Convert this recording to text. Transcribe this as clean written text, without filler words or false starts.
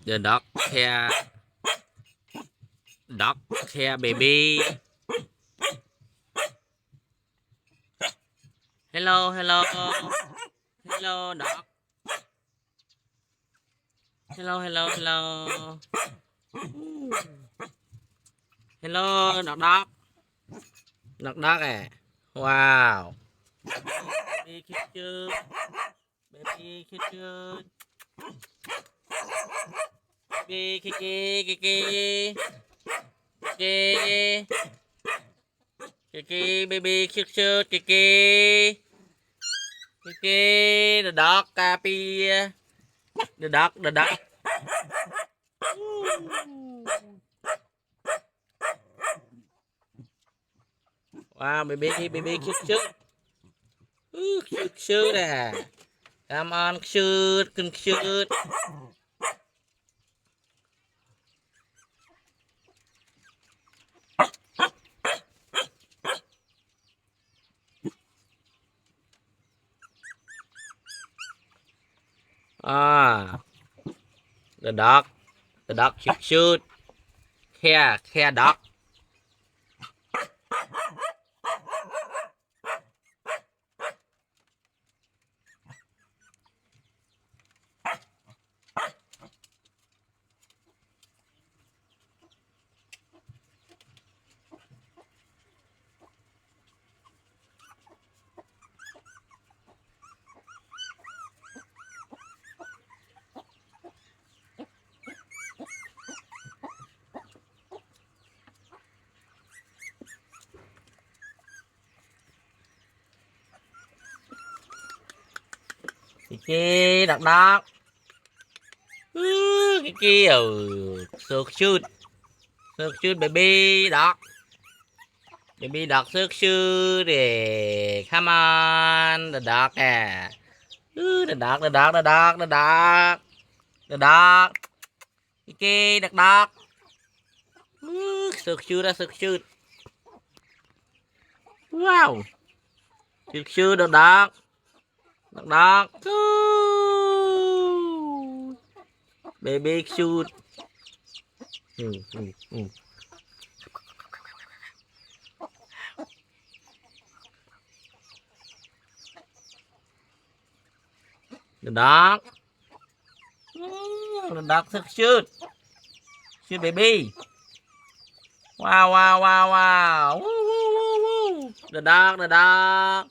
The dog care baby. Hello, hello, hello, dog. Hello, hello, hello. Hello, dog. Dog à. Wow. Baby kitchen. Baby kitchen. Baby kiki, kiki. Kiki. Kiki, baby kitchen, kiki. Kiki, the dog copy. The dog, the dog. Wow, baby cute. Cute à. Come on, cute. Ah, the dog cute. Care dog. Kiki, dog. Kiki, oh, so cute, baby dog. Baby dog so cute. Come on, the dog à. The dog. The dog. Kiki, dog. So cute. Wow. Cute, the dog. Dog. Baby cute. Ừ. The dog. The dog so cute. Cute baby. Wow. Woo. The dog.